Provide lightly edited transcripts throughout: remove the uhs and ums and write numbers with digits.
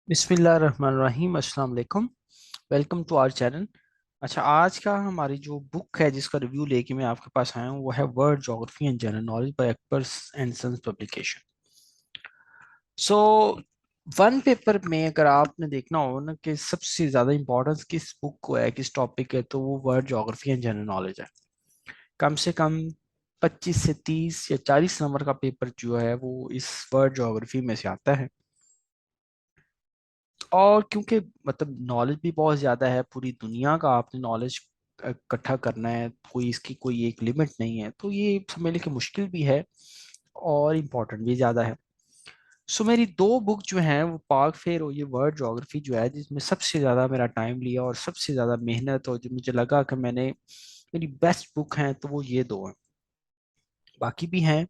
बिस्मिल्लाहिर्रहमानिर्रहीम। अस्सलाम वालेकुम। Welcome to our channel. अच्छा, आज का हमारी जो बुक है जिसका रिव्यू लेके मैं आपके पास आया हूँ वो है world geography and general knowledge by experts and sons publication. So one paper में अगर आपने देखना हो ना कि सबसे ज़्यादा इंपॉर्टेंस किस बुक को है, किस टॉपिक है, तो वो world geography and general knowledge है। कम से कम 25 से 30 या 40 नंबर का पेपर जो है वो इस वर्ल्ड ज्योग्राफी में से आता है। और क्योंकि मतलब नॉलेज भी बहुत ज़्यादा है, पूरी दुनिया का आपने नॉलेज इकट्ठा करना है, कोई इसकी कोई एक लिमिट नहीं है, तो ये समझ कि मुश्किल भी है और इम्पोर्टेंट भी ज़्यादा है। सो मेरी दो बुक जो हैं वो पाक फेयर और ये वर्ल्ड ज्योग्राफी जो है जिसमें सबसे ज़्यादा मेरा टाइम लिया और सबसे ज़्यादा मेहनत, और जो मुझे लगा कि मैंने मेरी बेस्ट बुक हैं तो वो ये दो हैं। बाकी भी हैं,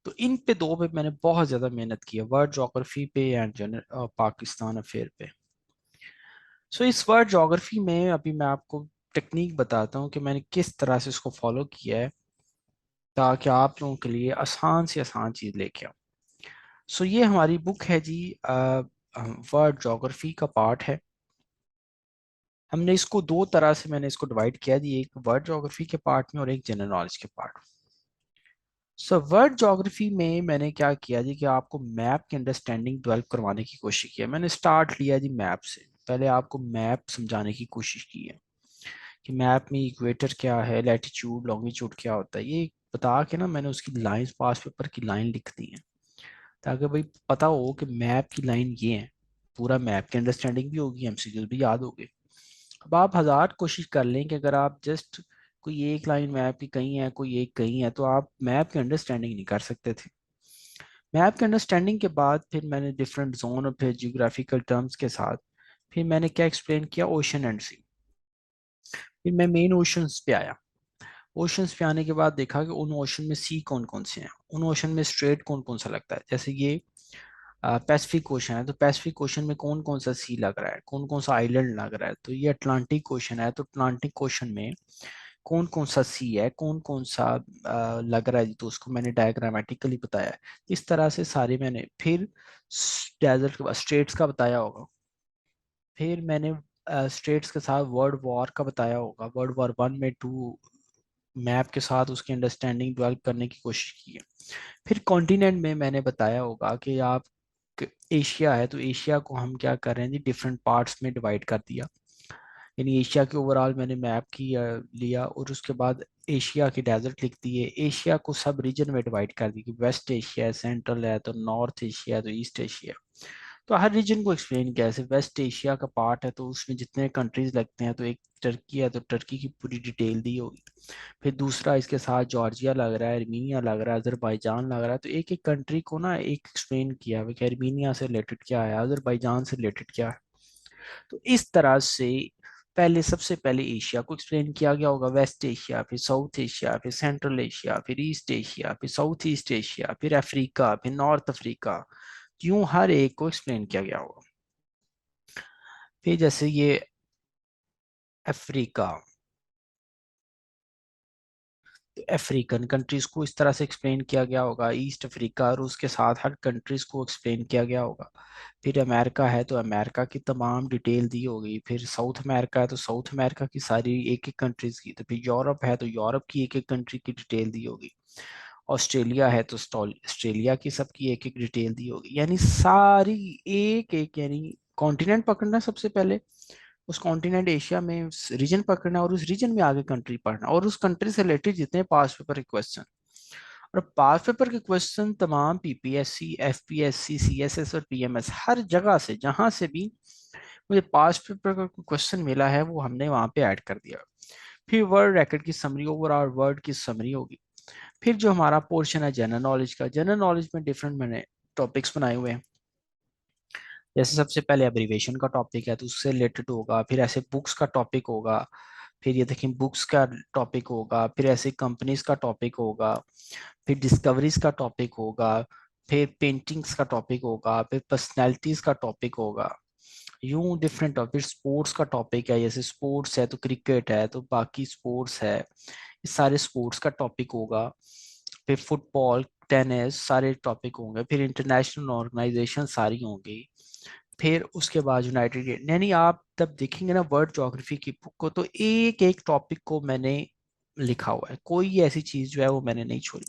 तो इन पे दो पे मैंने बहुत ज़्यादा मेहनत की है, वर्ल्ड ज्योग्राफी पे एंड जनरल पाकिस्तान अफेयर पे। सो इस वर्ड ज्योग्राफी में अभी मैं आपको टेक्निक बताता हूँ कि मैंने किस तरह से इसको फॉलो किया है ताकि आप लोगों के लिए आसान से आसान चीज़ लेके आऊँ। सो ये हमारी बुक है जी, वर्ड ज्योग्राफी का पार्ट है। हमने इसको दो तरह से मैंने इसको डिवाइड किया जी, एक वर्ड ज्योग्राफी के पार्ट में और एक जनरल नॉलेज के पार्ट में। सो वर्ड ज्योग्राफी में मैंने क्या किया जी कि आपको मैप की अंडरस्टैंडिंग डेवलप करवाने की कोशिश की है। मैंने स्टार्ट लिया जी मैप से, पहले आपको मैप समझाने की कोशिश की है कि मैप में इक्वेटर क्या है, लैटिट्यूड लॉन्गिट्यूड क्या होता है, ये बता के ना मैंने उसकी लाइंस पास पेपर की लाइन लिख दी है ताकि भाई पता हो कि मैप की लाइन ये है। पूरा मैप की अंडरस्टैंडिंग भी होगी, एमसीक्यूज भी याद होंगे। अब आप हजार कोशिश कर लें कि अगर आप जस्ट कोई एक लाइन मैप की कहीं है, कोई एक कहीं है, तो आप मैप की अंडरस्टैंडिंग नहीं कर सकते थे। मैप की अंडरस्टैंडिंग के बाद फिर मैंने डिफरेंट जोन और फिर जियोग्राफिकल टर्म्स के साथ फिर मैंने क्या एक्सप्लेन किया, ओशन एंड सी। फिर मैं मेन ओशंस पे आया। ओशंस पे आने के बाद देखा कि उन ओशन में सी कौन कौन से हैं, उन ओशन में स्ट्रेट कौन कौन सा लगता है। जैसे ये पैसिफिक ओशन है तो पैसिफिक ओशन में कौन कौन सा सी लग रहा है, कौन कौन सा आइलैंड लग रहा है। तो ये अटलांटिक ओशन है तो अटलांटिक ओशन में कौन कौन सा सी है, कौन कौन सा लग रहा है, तो उसको मैंने डायग्रामेटिकली बताया है। इस तरह से सारे मैंने फिर डेजर्ट के बाद स्टेट्स का बताया होगा। फिर मैंने स्टेट्स के साथ वर्ल्ड वॉर का बताया होगा, वर्ल्ड वॉर वन में टू मैप के साथ उसकी अंडरस्टैंडिंग डेवलप करने की कोशिश की है। फिर कॉन्टिनेंट में मैंने बताया होगा कि आप एशिया है तो एशिया को हम क्या कर रहे हैं जी, डिफरेंट पार्ट्स में डिवाइड कर दिया। यानी एशिया के ओवरऑल मैंने मैप की लिया और उसके बाद एशिया की डेजर्ट लिख दिए, एशिया को सब रीजन में डिवाइड कर दी कि वेस्ट एशिया है, सेंट्रल है तो नॉर्थ एशिया है तो ईस्ट एशिया। तो हर रीजन को एक्सप्लेन किया। जैसे वेस्ट एशिया का पार्ट है तो उसमें जितने कंट्रीज लगते हैं, तो एक टर्की है तो टर्की की पूरी डिटेल दी होगी। फिर दूसरा इसके साथ जॉर्जिया लग रहा है, अर्मीनिया लग रहा है, अजरबैजान लग रहा है, तो एक एक कंट्री को ना एक एक्सप्लेन किया हुआ कि अर्मीनिया से रिलेटेड क्या है, अजरबैजान से रिलेटेड क्या है। तो इस तरह से पहले सबसे पहले एशिया को एक्सप्लेन किया गया होगा, वेस्ट एशिया, फिर साउथ एशिया, फिर सेंट्रल एशिया, फिर ईस्ट एशिया, फिर साउथ ईस्ट एशिया, फिर अफ्रीका, फिर नॉर्थ अफ्रीका। यूं हर एक को एक्सप्लेन किया गया होगा। फिर जैसे ये अफ्रीका, तो अफ्रीकन कंट्रीज को इस तरह से एक्सप्लेन किया गया होगा, ईस्ट अफ्रीका और उसके साथ हर कंट्रीज को एक्सप्लेन किया गया होगा। फिर अमेरिका है तो अमेरिका की तमाम डिटेल दी होगी। फिर साउथ अमेरिका है तो साउथ अमेरिका की सारी एक एक कंट्रीज की। तो फिर यूरोप है तो यूरोप की एक एक कंट्री की डिटेल दी होगी। ऑस्ट्रेलिया है तो ऑस्ट्रेलिया की सबकी एक एक डिटेल दी होगी। यानी सारी एक एक, यानी कॉन्टिनेंट पकड़ना सबसे पहले, उस कॉन्टिनेंट एशिया में रीजन पकड़ना और उस रीजन में आगे कंट्री पढ़ना और उस कंट्री से रिलेटेड जितने पास पेपर के क्वेश्चन। और पास पेपर के क्वेश्चन तमाम पीपीएससी, एफपीएससी, सीएसएस और पीएमएस हर जगह से जहां से भी मुझे पास पेपर का क्वेश्चन मिला है वो हमने वहां पे ऐड कर दिया। फिर वर्ड रैकेट की समरी, ओवरऑल वर्ड की समरी होगी। फिर जो हमारा पोर्शन है जनरल नॉलेज का, जनरल नॉलेज में डिफरेंट मैंने टॉपिक्स बनाए हुए हैं। जैसे सबसे पहले एब्रीवेशन का टॉपिक है तो उससे रिलेटेड होगा, फिर ऐसे बुक्स का टॉपिक होगा, फिर ये देखें बुक्स का टॉपिक होगा, फिर ऐसे कंपनीज का टॉपिक होगा, फिर डिस्कवरीज का टॉपिक होगा, फिर पेंटिंग्स का टॉपिक होगा, फिर पर्सनैलिटीज का टॉपिक होगा। यूं डिफरेंट टॉपिक, स्पोर्ट्स का टॉपिक है, जैसे स्पोर्ट्स है तो क्रिकेट है तो बाकी स्पोर्ट्स है, इस सारे स्पोर्ट्स का टॉपिक होगा। फिर फुटबॉल, टेनिस सारे टॉपिक होंगे। फिर इंटरनेशनल ऑर्गेनाइजेशन सारी होंगी। फिर उसके बाद यूनाइटेड स्टेट, यानी आप तब देखेंगे ना वर्ल्ड ज्योग्राफी की बुक को, तो एक एक टॉपिक को मैंने लिखा हुआ है, कोई ऐसी चीज जो है वो मैंने नहीं छोड़ी।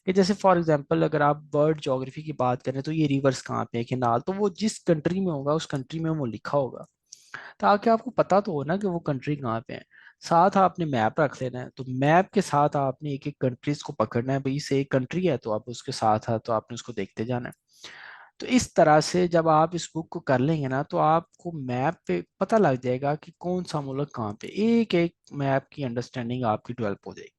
कि जैसे फॉर एग्जांपल अगर आप वर्ल्ड ज्योग्राफी की बात करें तो ये रिवर्स कहाँ पे है, कैनाल, तो वो जिस कंट्री में होगा उस कंट्री में वो लिखा होगा, ताकि आपको पता तो हो ना कि वो कंट्री कहाँ पे है। साथ आपने मैप रख लेना है, तो मैप के साथ आपने एक एक कंट्रीज को पकड़ना है, भाई इसे एक कंट्री है तो आप उसके साथ है तो आपने उसको देखते जाना है। तो इस तरह से जब आप इस बुक को कर लेंगे ना, तो आपको मैप पे पता लग जाएगा कि कौन सा मुल्क कहाँ पे, एक एक मैप की अंडरस्टैंडिंग आपकी डेवलप हो जाएगी।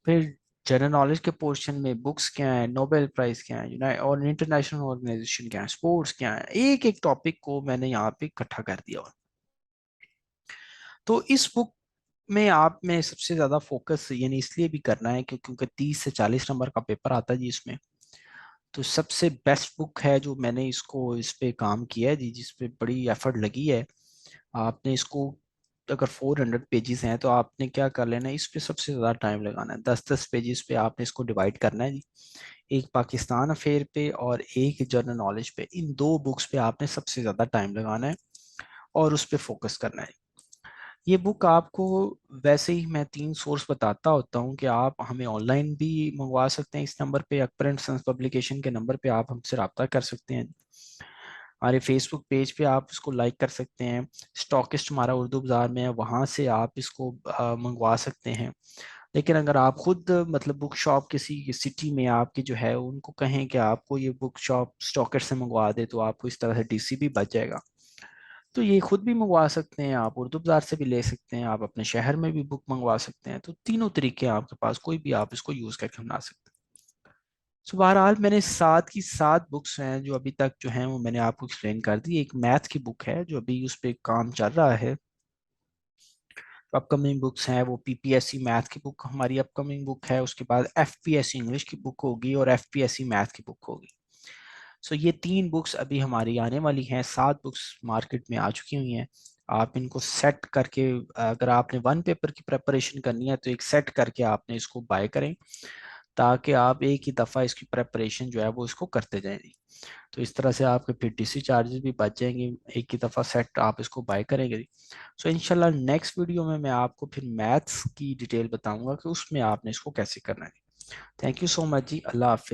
फिर जनरल नॉलेज के पोर्शन में बुक्स क्या है, नोबेल प्राइज क्या है, और इंटरनेशनल ऑर्गेनाइजेशन क्या है, स्पोर्ट्स क्या है, एक एक टॉपिक को मैंने यहाँ पे इकट्ठा कर दिया हुआ। तो इस बुक में आप में सबसे ज्यादा फोकस यानी इसलिए भी करना है क्योंकि 30 से 40 नंबर का पेपर आता है जी इसमें। तो सबसे बेस्ट बुक है जो मैंने इसको इस पे काम किया है जी, जिस पे बड़ी एफर्ट लगी है। आपने इसको अगर 400 पेजेस हैं तो आपने क्या कर लेना है, इस पे सबसे ज़्यादा टाइम लगाना है। 10-10 पेजेस पे आपने इसको डिवाइड करना है जी, एक पाकिस्तान अफेयर पे और एक जनरल नॉलेज पे, इन दो बुक्स पे आपने सबसे ज़्यादा टाइम लगाना है और उस पे फोकस करना है। ये बुक आपको, वैसे ही मैं 3 सोर्स बताता होता हूँ कि आप हमें ऑनलाइन भी मंगवा सकते हैं, इस नंबर पे अकबर एंड सन्स पब्लिकेशन के नंबर पे आप हमसे रब्ता कर सकते हैं। हमारे फेसबुक पेज पे आप इसको लाइक कर सकते हैं। स्टॉकिस्ट हमारा उर्दू बाजार में है, वहाँ से आप इसको मंगवा सकते हैं। लेकिन अगर आप खुद मतलब बुक शॉप किसी सिटी में आपकी जो है उनको कहें कि आपको ये बुक शॉप स्टॉकिस्ट से मंगवा दे, तो आपको इस तरह से डीसी भी बच जाएगा। तो ये खुद भी मंगवा सकते हैं, आप उर्दू बाजार से भी ले सकते हैं, आप अपने शहर में भी बुक मंगवा सकते हैं। तो तीनों तरीके हैं आपके पास, कोई भी आप इसको यूज करके बना सकते हैं। सो बहरहाल मैंने 7 की 7 बुक्स हैं जो अभी तक जो हैं वो मैंने आपको एक्सप्लेन कर दी। एक मैथ की बुक है जो अभी उस पर काम चल रहा है। अपकमिंग बुक्स हैं वो पीपीएससी मैथ की बुक हमारी अपकमिंग बुक है, उसके बाद एफपीएससी इंग्लिश की बुक होगी और एफपीएससी मैथ की बुक होगी। सो ये 3 बुक्स अभी हमारी आने वाली हैं। 7 बुक्स मार्केट में आ चुकी हुई हैं। आप इनको सेट करके, अगर आपने वन पेपर की प्रेपरेशन करनी है तो एक सेट करके आपने इसको बाय करें, ताकि आप एक ही दफ़ा इसकी प्रेपरेशन जो है वो इसको करते जाएं। तो इस तरह से आपके पीटीसी चार्जेस भी बच जाएंगे, एक ही दफ़ा सेट आप इसको बाय करेंगे। सो इंशाल्लाह नेक्स्ट वीडियो में मैं आपको फिर मैथ्स की डिटेल बताऊंगा कि उसमें आपने इसको कैसे करना है। थैंक यू सो मच जी, अल्लाह हाफिज़।